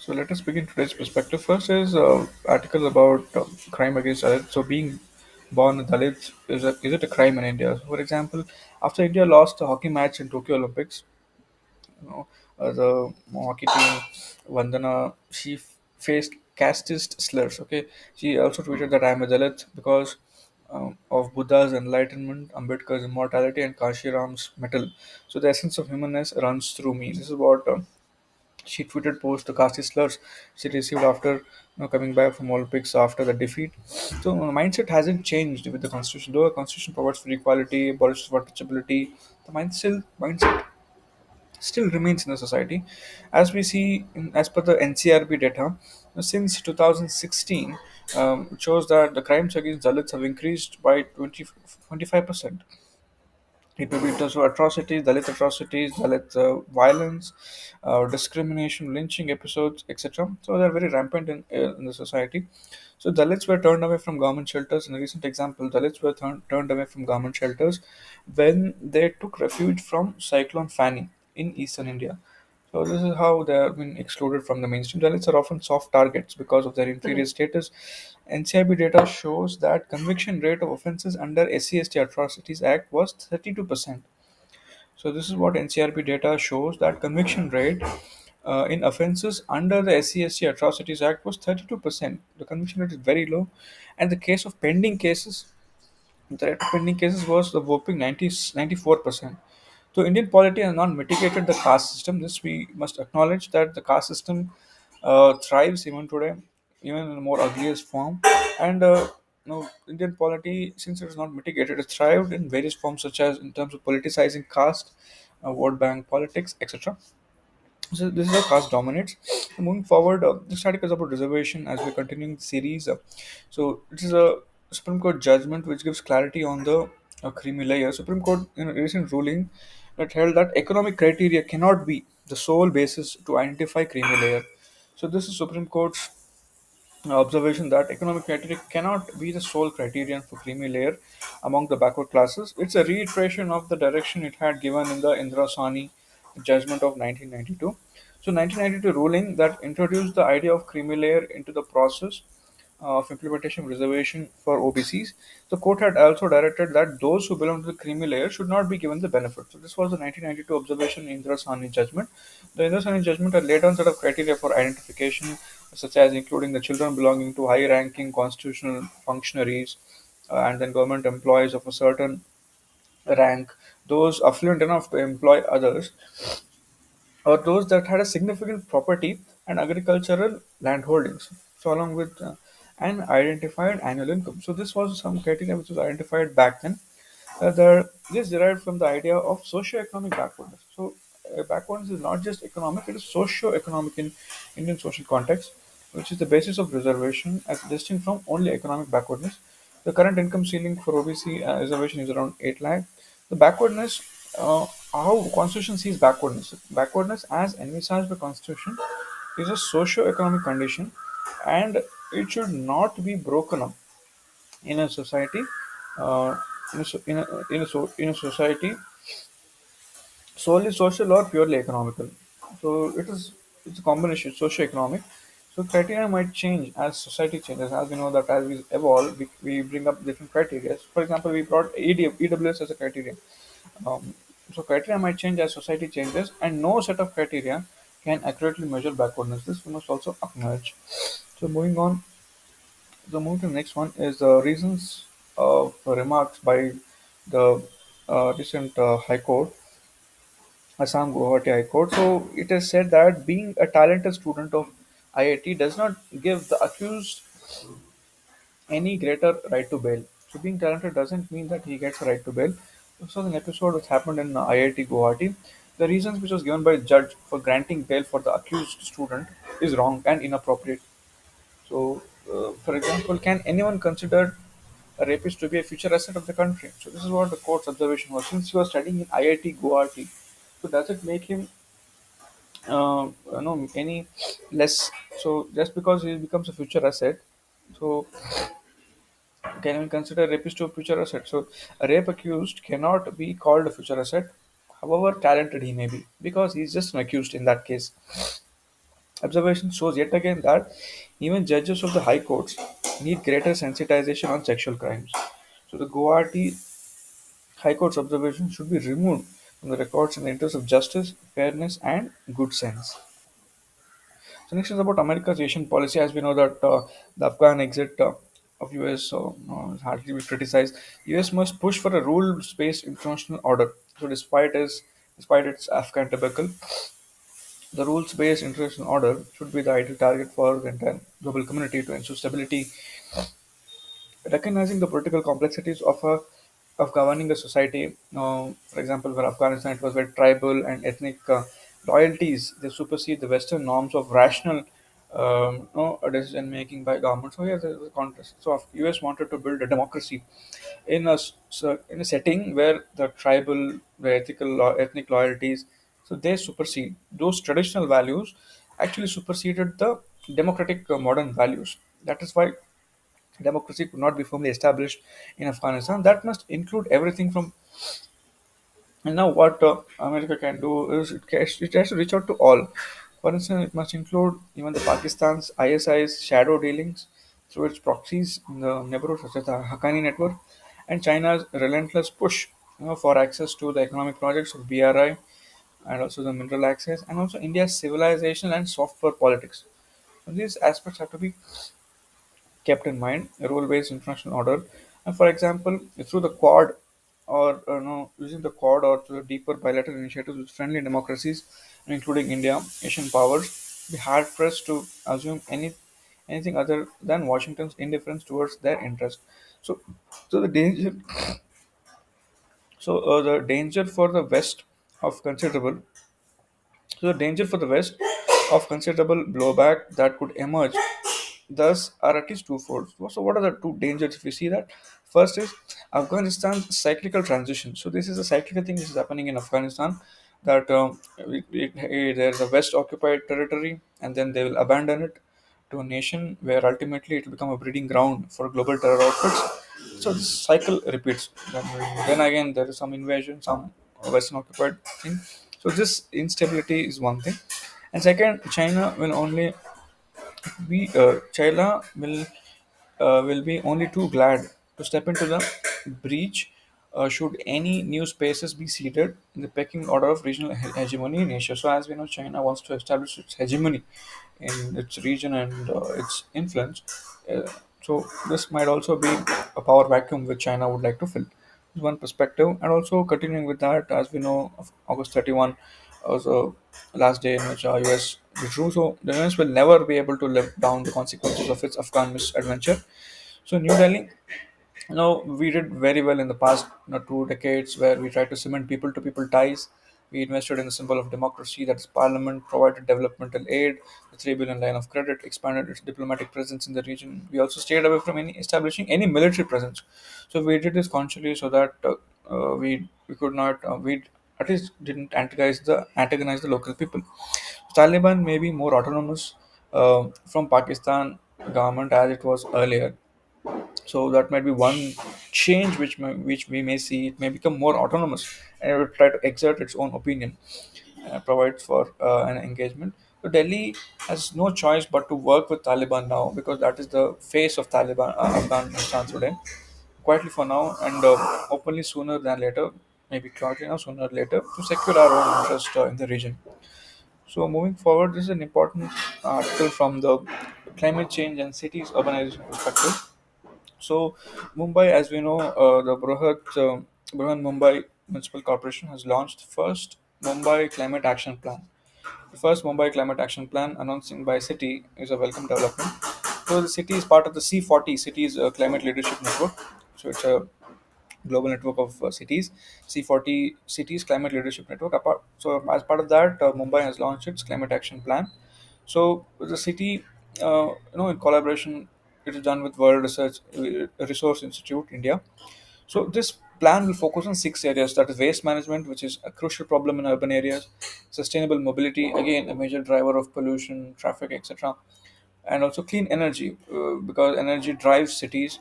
So let us begin today's perspective. First is article about crime against Dalits. So being born a Dalit is it a crime in India? So for example, after India lost the hockey match in Tokyo Olympics, you know, the hockey team Vandana faced casteist slurs. Okay, she also tweeted that I am a Dalit because of Buddha's enlightenment, Ambedkar's immortality, and Kashiram's metal. So the essence of humanness runs through me. This is what. She tweeted post the caste slurs she received after coming back from Olympics after the defeat. So mindset hasn't changed with the constitution. Though the constitution provides for equality, abolishes for untouchability, the mindset still remains in the society. As we see, as per the NCRB data, since 2016, it shows that the crimes against Dalits have increased by 25%. It may be in terms of atrocities, Dalit violence, discrimination, lynching episodes, etc. So they're very rampant in the society. So Dalits were turned away from government shelters. In a recent example, Dalits were turned away from government shelters when they took refuge from Cyclone Fani in eastern India. So this is how they have been excluded from the mainstream. Dalits are often soft targets because of their inferior status. NCIB data shows that conviction rate of offences under SC/ST Atrocities Act was 32%. So this is what NCRB data shows, that conviction rate in offences under the SC/ST Atrocities Act was 32%. The conviction rate is very low, and the case of pending cases, the rate of pending cases was the whopping 94%. So Indian polity has not mitigated the caste system. This we must acknowledge, that the caste system thrives even today, even in a more ugliest form. And Indian polity, since it is not mitigated, it thrived in various forms, such as in terms of politicizing caste, vote bank politics, etc. So this is how caste dominates. Moving forward, this article is about reservation as we're continuing the series. So it is a Supreme Court judgment which gives clarity on the creamy layer. Supreme Court, in a recent ruling, that held that economic criteria cannot be the sole basis to identify creamy layer. So this is Supreme Court's observation that economic criteria cannot be the sole criterion for creamy layer among the backward classes. It's a reiteration of the direction it had given in the Indra Sawhney judgment of 1992. So 1992 ruling that introduced the idea of creamy layer into the process of implementation of reservation for OBCs. The court had also directed that those who belong to the creamy layer should not be given the benefit. So this was the 1992 observation in Indra Sawhney judgment. The Indra Sawhney judgment had laid down set of criteria for identification, such as including the children belonging to high-ranking constitutional functionaries and then government employees of a certain rank, those affluent enough to employ others, or those that had a significant property and agricultural land holdings. So, along with an identified annual income. So, this was some criteria which was identified back then. This derived from the idea of socio-economic backwardness. So, backwardness is not just economic; it is socio-economic in Indian social context, which is the basis of reservation as distinct from only economic backwardness. The current income ceiling for OBC reservation is around 8 lakh. The backwardness, how Constitution sees backwardness. Backwardness, as envisaged by Constitution, is a socio-economic condition, and it should not be broken up in a society. Uh, in a society solely social or purely economical. So it's a combination socio-economic. So criteria might change as society changes. As we know that as we evolve, we bring up different criteria. For example, we brought EWS as a criteria. Um, so criteria might change as society changes, and no set of criteria can accurately measure backwardness. This we must also acknowledge. So moving on, the move to the next one is the reasons of remarks by the recent High Court, Assam Guwahati High Court. So it is said that being a talented student of IIT does not give the accused any greater right to bail. So being talented doesn't mean that he gets a right to bail. This was an episode which happened in IIT Guwahati. The reasons which was given by the judge for granting bail for the accused student is wrong and inappropriate. So, for example, can anyone consider a rapist to be a future asset of the country? So this is what the court's observation was. Since he was studying in IIT Guwahati, so does it make him any less? So just because he becomes a future asset, so can we consider rapist to a future asset? So a rape accused cannot be called a future asset, however talented he may be, because he's just an accused in that case. Observation shows yet again that even judges of the high courts need greater sensitization on sexual crimes. So the Guwahati High Court's observation should be removed from the records in the interest of justice, fairness, and good sense. So next is about America's Asian policy. As we know that the Afghan exit of US is hardly be criticized. US must push for a rules-based international order. So despite its Afghan debacle, the rules-based international order should be the ideal target for the entire global community to ensure stability, recognizing the political complexities of governing a society. For example, for Afghanistan, it was very tribal and ethnic loyalties. They supersede the Western norms of rational decision making by government. So here there's a contrast. So US wanted to build a democracy in in a setting where the tribal, the ethnic loyalties, so they supersede those traditional values. Actually, superseded the democratic modern values. That is why democracy could not be firmly established in Afghanistan. That must include everything from. And now, what America can do is it has to reach out to all. For instance, it must include even the Pakistan's ISI's shadow dealings through its proxies in the neighborhood, such as the Haqqani network, and China's relentless push, for access to the economic projects of BRI and also the mineral access, and also India's civilization and soft power politics. So these aspects have to be kept in mind a rule-based international order, and for example through the quad or no, using the quad or through the deeper bilateral initiatives with friendly democracies including India, Asian powers be hard pressed to assume anything other than Washington's indifference towards their interest. so so the danger the danger for the West of considerable so the danger for the West of considerable blowback that could emerge thus are at least twofold. So, what are the two dangers if we see that? First is Afghanistan's cyclical transition. So, this is a cyclical thing which is happening in Afghanistan that there's a West occupied territory and then they will abandon it to a nation where ultimately it will become a breeding ground for global terror outfits. So, this cycle repeats. Then again, there is some invasion, some Western occupied thing. So, this instability is one thing. And second, China will only China will be only too glad to step into the breach should any new spaces be seated in the pecking order of regional hegemony in Asia. So, as we know, China wants to establish its hegemony in its region and its influence. Uh, so, this might also be a power vacuum which China would like to fill. Is one perspective, and also continuing with that, as we know, of August 31 was the last day in which US withdrew. So the US will never be able to live down the consequences of its Afghan misadventure. So New Delhi, we did very well in the past 2 decades where we tried to cement people to people ties. We invested in the symbol of democracy, that is parliament, provided developmental aid, the 3 billion line of credit, expanded its diplomatic presence in the region. We also stayed away from any establishing any military presence. So we did this consciously so that we could not we at least didn't antagonize the local people. Taliban may be more autonomous from Pakistan government as it was earlier, so that might be one change which we may see. It may become more autonomous and it will try to exert its own opinion, provides for an engagement. So Delhi has no choice but to work with Taliban now because that is the face of Taliban Afghanistan today. Quietly for now and openly sooner than later, maybe cloudly now sooner or later, to secure our own interest in the region. So moving forward, this is an important article from the climate change and cities urbanization perspective. So, Mumbai, as we know, the Brihan Mumbai Municipal Corporation has launched the first Mumbai Climate Action Plan. The first Mumbai Climate Action Plan announcing by city is a welcome development. So, the city is part of the C40 Cities Climate Leadership Network. So, it's a global network of cities, C40 Cities Climate Leadership Network. As part of that, Mumbai has launched its climate action plan. So the city, in collaboration, it is done with World Resource Institute India. So this plan will focus on 6 areas: that is waste management, which is a crucial problem in urban areas; sustainable mobility, again a major driver of pollution, traffic, etc., and also clean energy, because energy drives cities,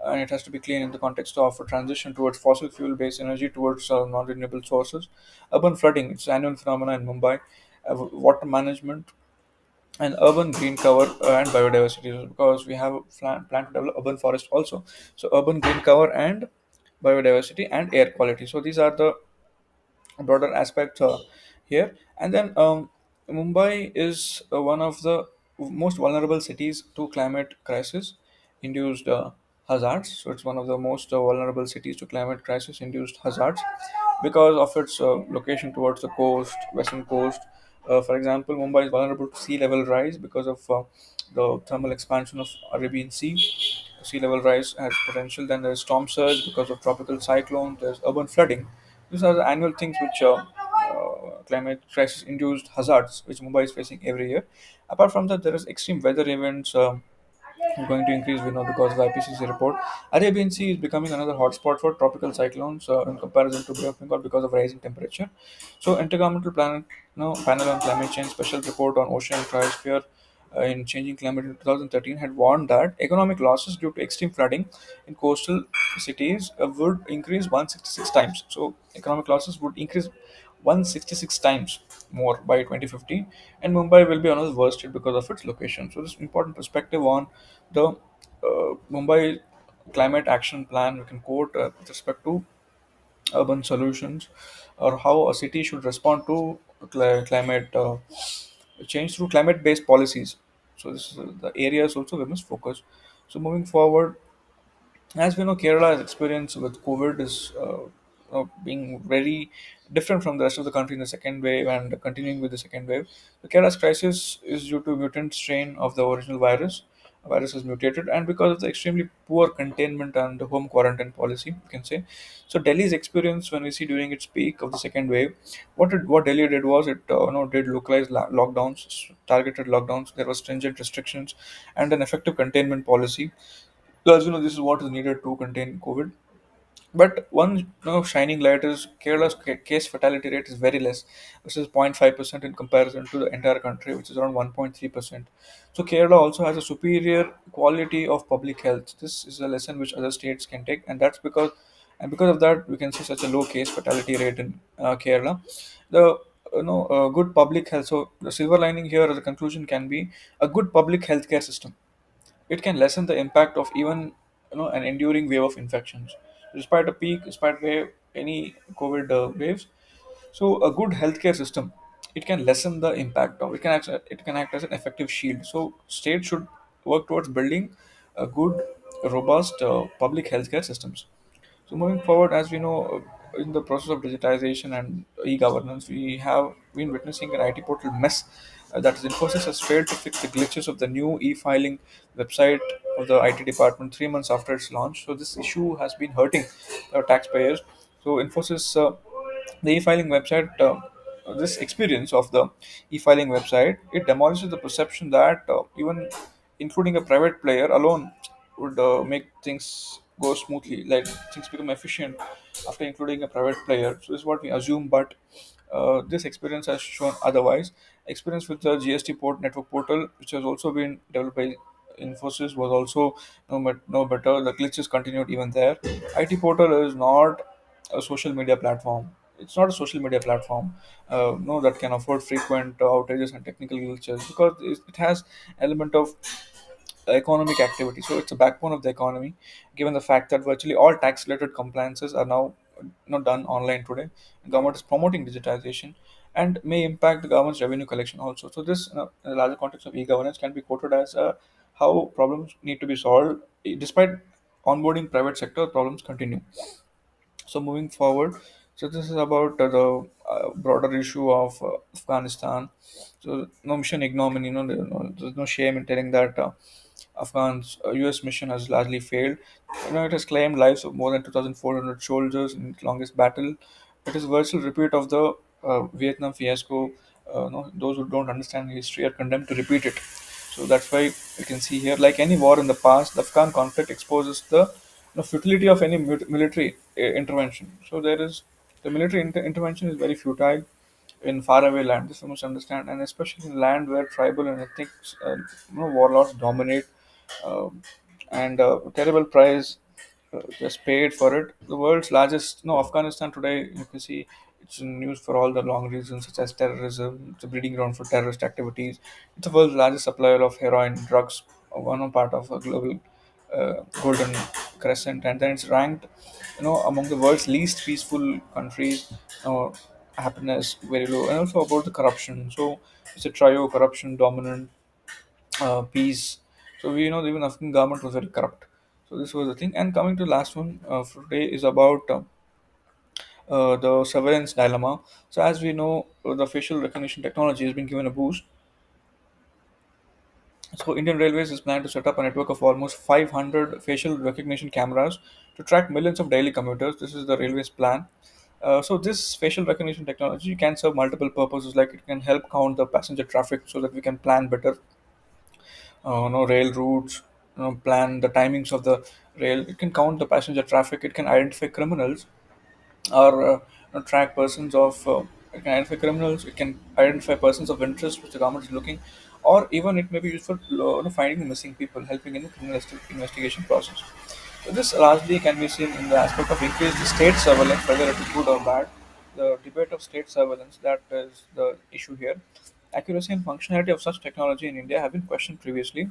and it has to be clean in the context of a transition towards fossil fuel based energy towards non-renewable sources. Urban flooding, it's an annual phenomenon in Mumbai. Water management, and urban green cover and biodiversity, because we have plan to develop urban forest also. So urban green cover and biodiversity and air quality. So these are the broader aspects here. And then Mumbai is one of the most vulnerable cities to climate crisis induced hazards. So it's one of the most vulnerable cities to climate crisis induced hazards because of its location towards the coast, western coast. For example, Mumbai is vulnerable to sea level rise because of the thermal expansion of Arabian Sea. Sea level rise has potential. Then there's storm surge because of tropical cyclone. There's urban flooding. These are the annual things which climate crisis induced hazards which Mumbai is facing every year. Apart from that, there is extreme weather events. Going to increase, we know, because of the IPCC report. Arabian Sea is becoming another hotspot for tropical cyclones in comparison to Bay of Bengal because of rising temperature. So, Intergovernmental Panel on Climate Change special report on ocean and cryosphere in changing climate in 2013 had warned that economic losses due to extreme flooding in coastal cities would increase 166 times. So, economic losses would increase 166 times more by 2050, and Mumbai will be one of the worst hit because of its location. So, this important perspective on the Mumbai climate action plan we can quote with respect to urban solutions, or how a city should respond to climate change through climate-based policies. So this is the areas also we must focus. So moving forward, as we know, Kerala's experience with COVID is being very different from the rest of the country in the second wave and continuing with the second wave. The Kerala's crisis is due to mutant strain of the original virus. The virus is mutated, and because of the extremely poor containment and the home quarantine policy, you can say. So Delhi's experience, when we see during its peak of the second wave, what Delhi did was it did localized lockdowns, targeted lockdowns. There were stringent restrictions and an effective containment policy, because this is what is needed to contain COVID. But one shining light is Kerala's case fatality rate is very less, which is 0.5% in comparison to the entire country, which is around 1.3%. So Kerala also has a superior quality of public health. This is a lesson which other states can take, and because of that, we can see such a low case fatality rate in Kerala. The good public health. So the silver lining here, as a conclusion, can be a good public healthcare system. It can lessen the impact of even an enduring wave of infections. Despite a peak, despite wave, any COVID waves, so a good healthcare system, it can lessen the impact of it can act as an effective shield. So states should work towards building a good, robust public healthcare systems. So moving forward, as we know, in the process of digitization and e-governance, we have been witnessing an IT portal mess. That is, Infosys has failed to fix the glitches of the new e-filing website of the IT department 3 months after its launch. So this issue has been hurting taxpayers. So Infosys, the e-filing website, this experience of the e-filing website, it demolishes the perception that even including a private player alone would make things go smoothly, like things become efficient after including a private player. So this is what we assume, but this experience has shown otherwise. Experience with the GST port network portal, which has also been developed by Infosys, was also no better. The glitches continued even there. IT portal is not a social media platform. It's not a social media platform, no, that can afford frequent outages and technical glitches, because it has element of economic activity. So it's a backbone of the economy, given the fact that virtually all tax-related compliances are now done online today. The government is promoting digitization and may impact the government's revenue collection also. So this, in the larger context of e-governance, can be quoted as how problems need to be solved. Despite onboarding private sector, problems continue. So moving forward, so this is about the broader issue of Afghanistan. So no mission ignominy, there's no shame in telling that Afghan's U.S. mission has largely failed. It has claimed lives of more than 2,400 soldiers in its longest battle. It is a virtual repeat of the Vietnam fiasco. Those who don't understand history are condemned to repeat it. So that's why you can see here, like any war in the past, the Afghan conflict exposes the futility of any military intervention. So there is the military intervention is very futile in faraway land. This we must understand, and especially in land where tribal and ethnic warlords dominate, um, and terrible price just paid for it. The world's largest, Afghanistan today, you can see It's in news for all the long reasons such as terrorism. It's a breeding ground for terrorist activities. It's the world's largest supplier of heroin drugs, one part of a global golden crescent, and then it's ranked, among the world's least peaceful countries. Happiness very low, and also about the corruption. So it's a trio: corruption, dominant, peace. So we know even Afghan government was very corrupt. So this was the thing. And coming to the last one for today is about the surveillance dilemma. So as we know, the facial recognition technology has been given a boost. So Indian Railways is planned to set up a network of almost 500 facial recognition cameras to track millions of daily commuters. This is the railways plan. So this facial recognition technology can serve multiple purposes, like it can help count the passenger traffic so that we can plan better, rail routes, plan the timings of the rail. It can count the passenger traffic. It can identify criminals or track persons of. It can identify criminals. It can identify persons of interest which the government is looking, or even it may be used for finding missing people, helping in the criminal investigation process. So this largely can be seen in the aspect of increased state surveillance, whether it is good or bad. The debate of state surveillance, that is the issue here. Accuracy and functionality of such technology in India have been questioned previously.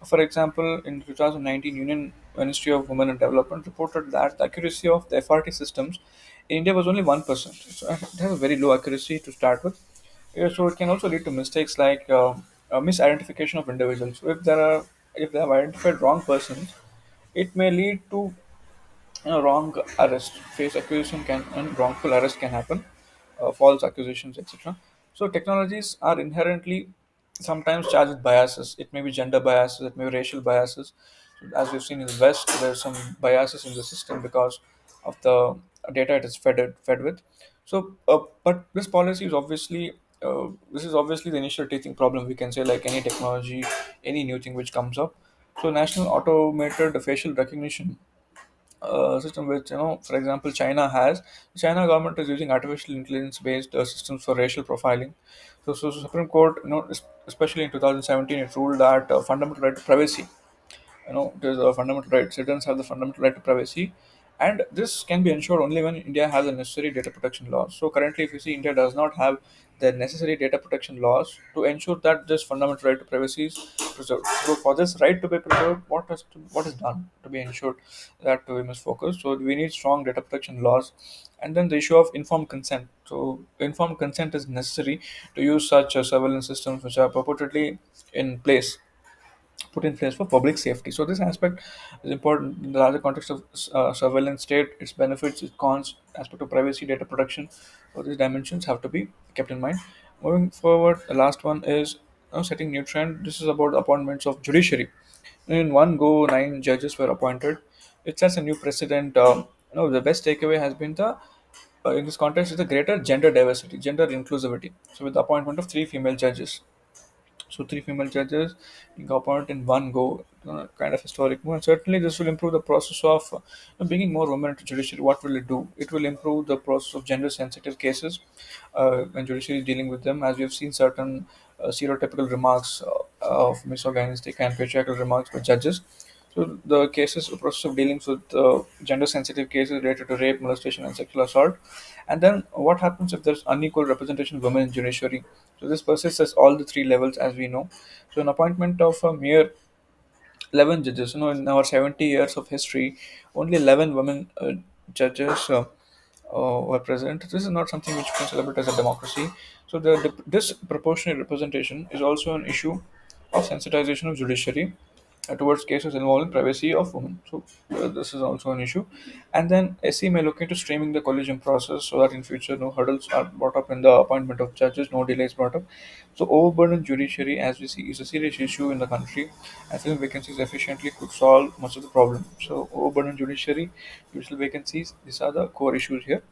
For example, in 2019, Union Ministry of Women and Development reported that the accuracy of the FRT systems in India was only 1%. So it has a very low accuracy to start with. Yeah, so it can also lead to mistakes like misidentification of individuals. So if they have identified wrong persons, it may lead to wrong arrest, face accusation can and wrongful arrest can happen, false accusations, etc. So technologies are inherently sometimes charged with biases. It may be gender biases, it may be racial biases. As we've seen in the West, there's some biases in the system because of the data it is fed with. So, but this is obviously the initial teething problem. We can say, like any technology, any new thing which comes up. So, national automated facial recognition system which, for example, China government is using artificial intelligence based systems for racial profiling. So Supreme Court, especially in 2017, it ruled that fundamental right to privacy, it is a fundamental right. Citizens have the fundamental right to privacy, and this can be ensured only when India has the necessary data protection laws. So currently, if you see, India does not have the necessary data protection laws to ensure that this fundamental right to privacy is preserved. So for this right to be preserved, what is done to be ensured that we must focus? So we need strong data protection laws, and then the issue of informed consent. So informed consent is necessary to use such surveillance systems which are purportedly in place put in place for public safety. So this aspect is important in the larger context of surveillance state, its benefits, its cons, aspect of privacy, data protection. So these dimensions have to be kept in mind. Moving forward, the last one is setting new trend. This is about appointments of judiciary. In one go, 9 judges were appointed. It sets a new precedent. The best takeaway has been the in this context is the greater gender diversity, gender inclusivity. So with the appointment of 3 female judges, so 3 female judges being appointed in one go, kind of historic move. And certainly, this will improve the process of bringing more women into judiciary. What will it do? It will improve the process of gender-sensitive cases when judiciary is dealing with them. As we have seen, certain stereotypical remarks of misogynistic and patriarchal remarks by judges. So the cases, the process of dealing with gender-sensitive cases related to rape, molestation, and sexual assault. And then what happens if there's unequal representation of women in judiciary? So this persists at all the 3 levels, as we know. So an appointment of a mere 11 judges, in our 70 years of history, only 11 women judges were present. This is not something which we can celebrate as a democracy. So the disproportionate representation is also an issue of sensitization of judiciary towards cases involving privacy of women. So this is also an issue. And then SE may look into streaming the collegium process so that in future no hurdles are brought up in the appointment of judges, no delays brought up. So overburdened judiciary, as we see, is a serious issue in the country. And filling vacancies efficiently could solve much of the problem. So overburdened judiciary, judicial vacancies, these are the core issues here.